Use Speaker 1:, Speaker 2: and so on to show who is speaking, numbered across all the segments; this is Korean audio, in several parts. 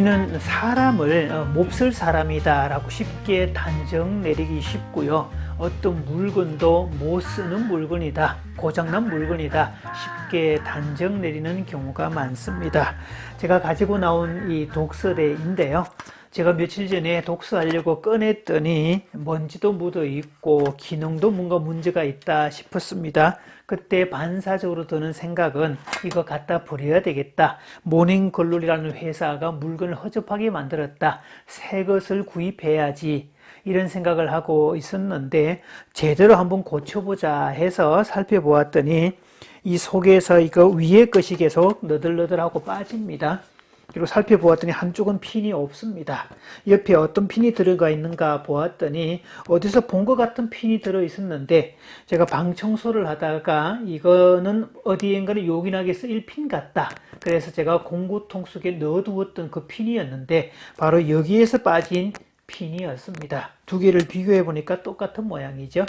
Speaker 1: 우리는 사람을 몹쓸 사람이다 라고 쉽게 단정 내리기 쉽고요. 어떤 물건도 못 쓰는 물건이다, 고장난 물건이다 쉽게 단정 내리는 경우가 많습니다. 제가 가지고 나온 이 독서대인데요. 제가 며칠 전에 독서하려고 꺼냈더니 먼지도 묻어 있고 기능도 뭔가 문제가 있다 싶었습니다. 그때 반사적으로 드는 생각은 이거 갖다 버려야 되겠다. 모닝글로리라는 회사가 물건을 허접하게 만들었다. 새 것을 구입해야지. 이런 생각을 하고 있었는데 제대로 한번 고쳐보자 해서 살펴보았더니 이 속에서 이거 위에 것이 계속 너덜너덜하고 빠집니다. 그리고 살펴보았더니 한쪽은 핀이 없습니다. 옆에 어떤 핀이 들어가 있는가 보았더니 어디서 본 것 같은 핀이 들어 있었는데 제가 방 청소를 하다가 이거는 어디엔가는 요긴하게 쓰일 핀 같다. 그래서 제가 공구통 속에 넣어두었던 그 핀이었는데 바로 여기에서 빠진 핀이었습니다. 두 개를 비교해 보니까 똑같은 모양이죠.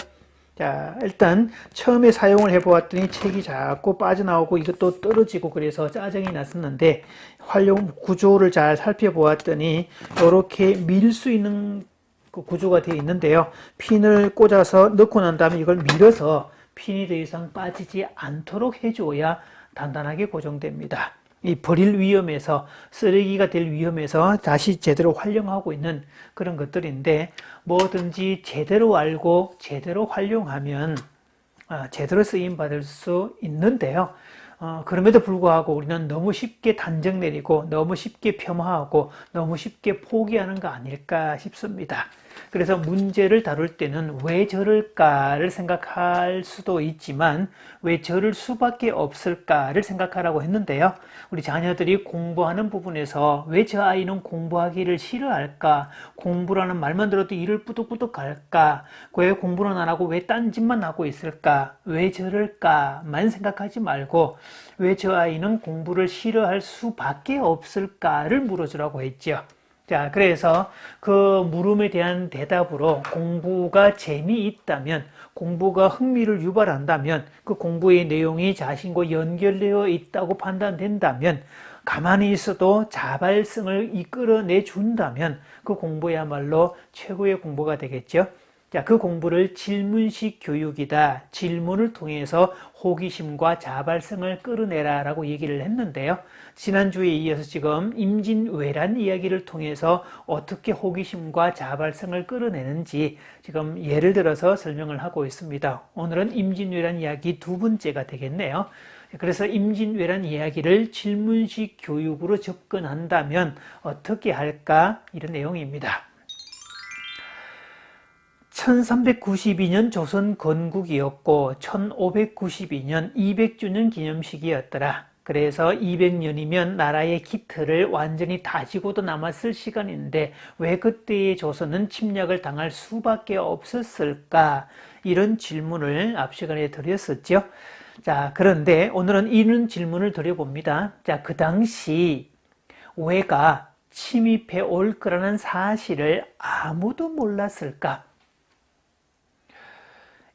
Speaker 1: 자, 일단 처음에 사용을 해보았더니 책이 자꾸 빠져나오고 이것도 떨어지고 그래서 짜증이 났었는데 활용 구조를 잘 살펴보았더니 이렇게 밀 수 있는 그 구조가 되어 있는데요. 핀을 꽂아서 넣고 난 다음에 이걸 밀어서 핀이 더 이상 빠지지 않도록 해줘야 단단하게 고정됩니다. 이 버릴 위험에서 쓰레기가 될 위험에서 다시 제대로 활용하고 있는 그런 것들인데 뭐든지 제대로 알고 제대로 활용하면 제대로 쓰임 받을 수 있는데요. 그럼에도 불구하고 우리는 너무 쉽게 단정 내리고 너무 쉽게 폄하하고 너무 쉽게 포기하는 거 아닐까 싶습니다. 그래서 문제를 다룰 때는 왜 저럴까를 생각할 수도 있지만 왜 저럴 수밖에 없을까를 생각하라고 했는데요. 우리 자녀들이 공부하는 부분에서 왜 저 아이는 공부하기를 싫어할까? 공부라는 말만 들어도 이를 뿌득뿌득 할까? 왜 공부는 안 하고 왜 딴 짓만 하고 있을까? 왜 저럴까만 생각하지 말고 왜 저 아이는 공부를 싫어할 수밖에 없을까를 물어주라고 했죠. 자, 그래서 그 물음에 대한 대답으로 공부가 재미있다면, 공부가 흥미를 유발한다면, 그 공부의 내용이 자신과 연결되어 있다고 판단된다면, 가만히 있어도 자발성을 이끌어내 준다면 그 공부야말로 최고의 공부가 되겠죠. 자, 그 공부를 질문식 교육이다. 질문을 통해서 호기심과 자발성을 끌어내라 라고 얘기를 했는데요. 지난주에 이어서 지금 임진왜란 이야기를 통해서 어떻게 호기심과 자발성을 끌어내는지 지금 예를 들어서 설명을 하고 있습니다. 오늘은 임진왜란 이야기 두 번째가 되겠네요. 그래서 임진왜란 이야기를 질문식 교육으로 접근한다면 어떻게 할까? 이런 내용입니다. 1392년 조선 건국이었고 1592년 200주년 기념식이었더라. 그래서 200년이면 나라의 기틀을 완전히 다지고도 남았을 시간인데 왜 그때의 조선은 침략을 당할 수밖에 없었을까? 이런 질문을 앞 시간에 드렸었죠. 자, 그런데 오늘은 이런 질문을 드려봅니다. 자, 그 당시 왜가 침입해 올 거라는 사실을 아무도 몰랐을까?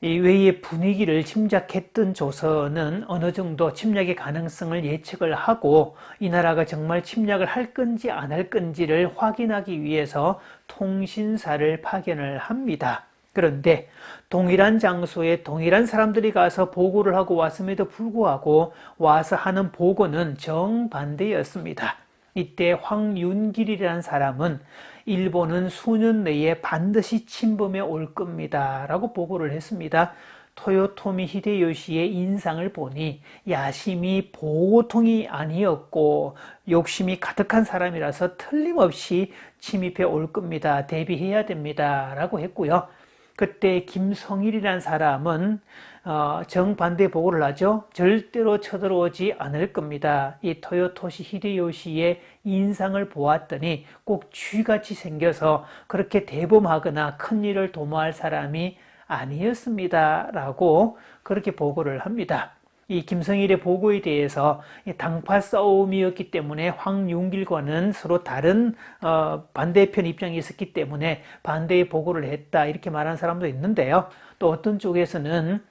Speaker 1: 이 외의 분위기를 짐작했던 조선은 어느 정도 침략의 가능성을 예측을 하고 이 나라가 정말 침략을 할 건지 안 할 건지를 확인하기 위해서 통신사를 파견을 합니다. 그런데 동일한 장소에 동일한 사람들이 가서 보고를 하고 왔음에도 불구하고 와서 하는 보고는 정반대였습니다. 이때 황윤길이라는 사람은 일본은 수년 내에 반드시 침범해 올 겁니다 라고 보고를 했습니다. 토요토미 히데요시의 인상을 보니 야심이 보통이 아니었고 욕심이 가득한 사람이라서 틀림없이 침입해 올 겁니다. 대비해야 됩니다 라고 했고요. 그때 김성일이라는 사람은 정반대 보고를 하죠. 절대로 쳐들어오지 않을 겁니다. 이 토요토시 히데요시의 인상을 보았더니 꼭 쥐같이 생겨서 그렇게 대범하거나 큰일을 도모할 사람이 아니었습니다 라고 그렇게 보고를 합니다. 이 김성일의 보고에 대해서 당파 싸움이었기 때문에 황윤길과는 서로 다른 반대편 입장이 있었기 때문에 반대의 보고를 했다 이렇게 말하는 사람도 있는데요. 또 어떤 쪽에서는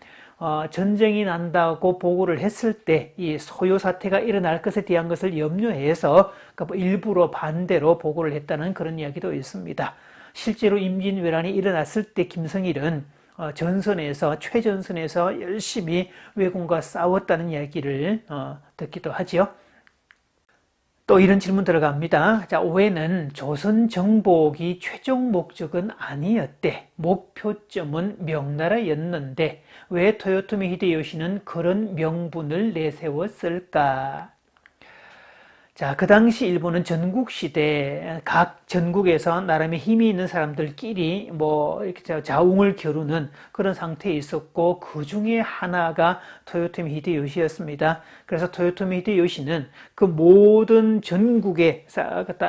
Speaker 1: 전쟁이 난다고 보고를 했을 때 이 소요 사태가 일어날 것에 대한 것을 염려해서 그러니까 일부러 반대로 보고를 했다는 그런 이야기도 있습니다. 실제로 임진왜란이 일어났을 때 김성일은 전선에서 최전선에서 열심히 왜군과 싸웠다는 이야기를 듣기도 하지요. 또 이런 질문 들어갑니다. 자, 오해는 조선 정복이 최종 목적은 아니었대. 목표점은 명나라였는데 왜 토요토미 히데요시는 그런 명분을 내세웠을까? 자, 그 당시 일본은 전국시대 각 전국에서 나름의 힘이 있는 사람들끼리 뭐 이렇게 자웅을 겨루는 그런 상태에 있었고 그 중에 하나가 토요토미 히데요시였습니다. 그래서 토요토미 히데요시는 그 모든 전국의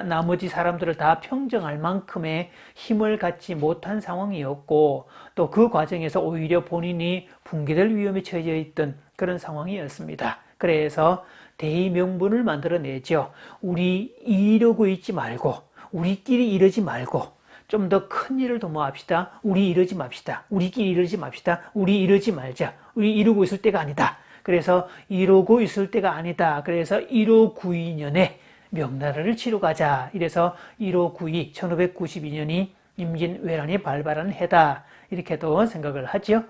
Speaker 1: 나머지 사람들을 다 평정할 만큼의 힘을 갖지 못한 상황이었고 또 그 과정에서 오히려 본인이 붕괴될 위험에 처해져 있던 그런 상황이었습니다. 그래서 대의명분을 만들어내죠. 우리 이러고 있지 말고 우리끼리 이러지 말고 좀 더 큰 일을 도모합시다. 우리 이러지 맙시다. 우리끼리 이러지 맙시다. 우리 이러지 말자. 우리 이러고 있을 때가 아니다. 그래서 이러고 있을 때가 아니다. 그래서 1592년에 명나라를 치러 가자. 이래서 1592, 1592년이 임진왜란이 발발한 해다. 이렇게도 생각을 하죠.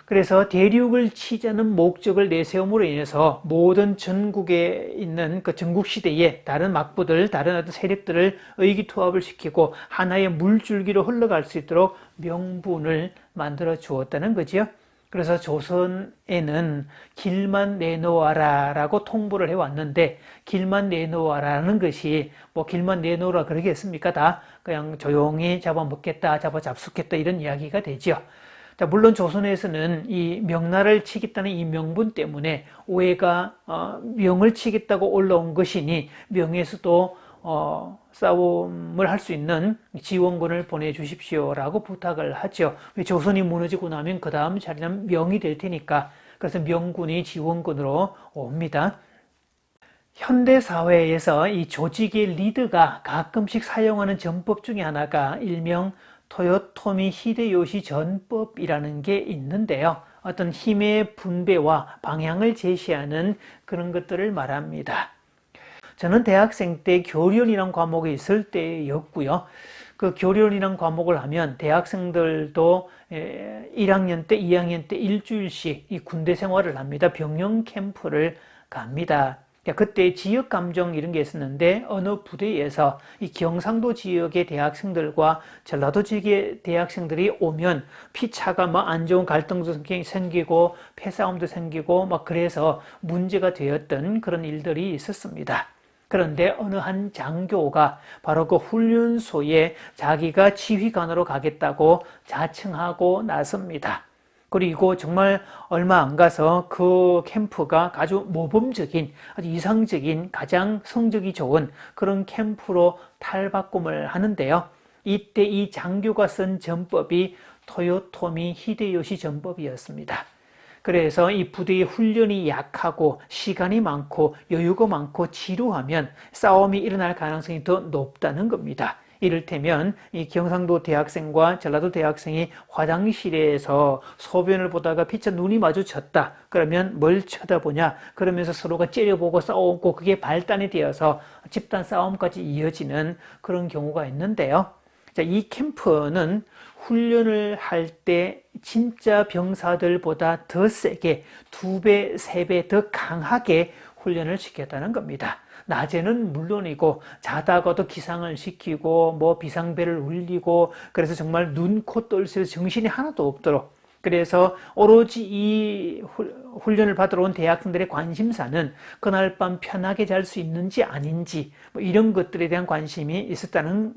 Speaker 1: 그래서 대륙을 치자는 목적을 내세움으로 인해서 모든 전국에 있는 그 전국시대의 다른 막부들, 다른 어떤 세력들을 의기투합을 시키고 하나의 물줄기로 흘러갈 수 있도록 명분을 만들어 주었다는 거지요. 그래서 조선에는 길만 내놓아라 라고 통보를 해왔는데 길만 내놓아라는 것이 뭐 길만 내놓으라 그러겠습니까? 다 그냥 조용히 잡아먹겠다, 잡수겠다 이런 이야기가 되죠. 자, 물론 조선에서는 이 명나라를 치겠다는 이 명분 때문에 오해가 명을 치겠다고 올라온 것이니 명에서도 싸움을 할 수 있는 지원군을 보내주십시오라고 부탁을 하죠. 조선이 무너지고 나면 그 다음 자리는 명이 될 테니까 그래서 명군이 지원군으로 옵니다. 현대 사회에서 이 조직의 리더가 가끔씩 사용하는 전법 중에 하나가 일명 토요토미 히데요시 전법이라는 게 있는데요. 어떤 힘의 분배와 방향을 제시하는 그런 것들을 말합니다. 저는 대학생 때 교련이라는 과목이 있을 때였고요. 그 교련이라는 과목을 하면 대학생들도 1학년 때, 2학년 때 일주일씩 이 군대 생활을 합니다. 병영 캠프를 갑니다. 그때 지역 감정 이런 게 있었는데 어느 부대에서 이 경상도 지역의 대학생들과 전라도 지역의 대학생들이 오면 피차가 막 안 좋은 갈등도 생기고 패싸움도 생기고 막 그래서 문제가 되었던 그런 일들이 있었습니다. 그런데 어느 한 장교가 바로 그 훈련소에 자기가 지휘관으로 가겠다고 자청하고 나섭니다. 그리고 정말 얼마 안 가서 그 캠프가 아주 모범적인, 아주 이상적인, 가장 성적이 좋은 그런 캠프로 탈바꿈을 하는데요. 이때 이 장교가 쓴 전법이 토요토미 히데요시 전법이었습니다. 그래서 이 부대의 훈련이 약하고 시간이 많고 여유가 많고 지루하면 싸움이 일어날 가능성이 더 높다는 겁니다. 이를테면 이 경상도 대학생과 전라도 대학생이 화장실에서 소변을 보다가 피차 눈이 마주쳤다. 그러면 뭘 쳐다보냐? 그러면서 서로가 째려보고 싸우고 그게 발단이 되어서 집단 싸움까지 이어지는 그런 경우가 있는데요. 자, 이 캠프는 훈련을 할 때 진짜 병사들보다 더 세게 2배, 3배 더 강하게 훈련을 시켰다는 겁니다. 낮에는 물론이고 자다가도 기상을 시키고 뭐 비상벨을 울리고 그래서 정말 눈, 코, 똘새에서 정신이 하나도 없도록 그래서 오로지 이 훈련을 받으러 온 대학생들의 관심사는 그날 밤 편하게 잘 수 있는지 아닌지 뭐 이런 것들에 대한 관심이 있었다는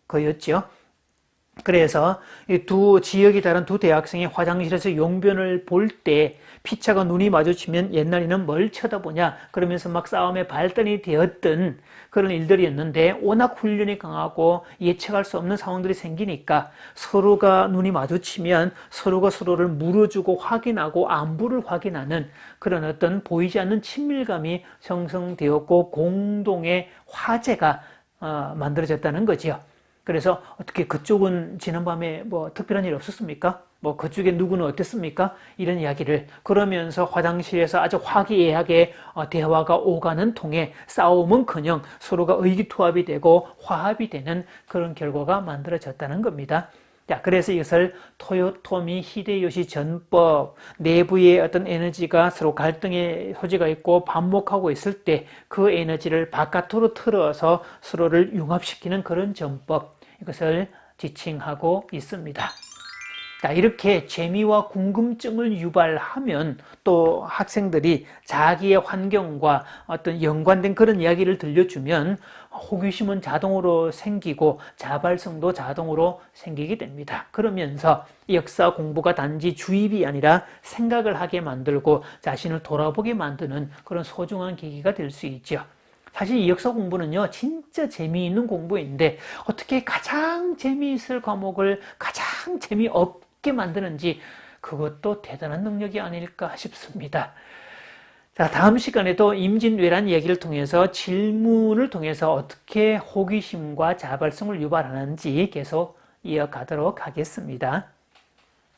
Speaker 1: 거였죠. 그래서 이 두 지역이 다른 두 대학생이 화장실에서 용변을 볼 때 피차가 눈이 마주치면 옛날에는 뭘 쳐다보냐 그러면서 막 싸움의 발단이 되었던 그런 일들이었는데 워낙 훈련이 강하고 예측할 수 없는 상황들이 생기니까 서로가 눈이 마주치면 서로가 서로를 물어주고 확인하고 안부를 확인하는 그런 어떤 보이지 않는 친밀감이 형성되었고 공동의 화제가 만들어졌다는 거죠. 그래서 어떻게 그쪽은 지난밤에 뭐 특별한 일 없었습니까? 뭐 그쪽에 누구는 어땠습니까? 이런 이야기를 그러면서 화장실에서 아주 화기애애하게 대화가 오가는 통에 싸움은커녕 서로가 의기투합이 되고 화합이 되는 그런 결과가 만들어졌다는 겁니다. 자, 그래서 이것을 토요토미 히데요시 전법, 내부의 어떤 에너지가 서로 갈등의 소지가 있고 반목하고 있을 때 그 에너지를 바깥으로 틀어서 서로를 융합시키는 그런 전법, 이것을 지칭하고 있습니다. 자, 이렇게 재미와 궁금증을 유발하면 또 학생들이 자기의 환경과 어떤 연관된 그런 이야기를 들려주면 호기심은 자동으로 생기고 자발성도 자동으로 생기게 됩니다. 그러면서 역사 공부가 단지 주입이 아니라 생각을 하게 만들고 자신을 돌아보게 만드는 그런 소중한 계기가 될 수 있죠. 사실 이 역사 공부는요, 진짜 재미있는 공부인데 어떻게 가장 재미있을 과목을 가장 재미없게 만드는지 그것도 대단한 능력이 아닐까 싶습니다. 자, 다음 시간에도 임진왜란 이야기를 통해서 질문을 통해서 어떻게 호기심과 자발성을 유발하는지 계속 이어가도록 하겠습니다.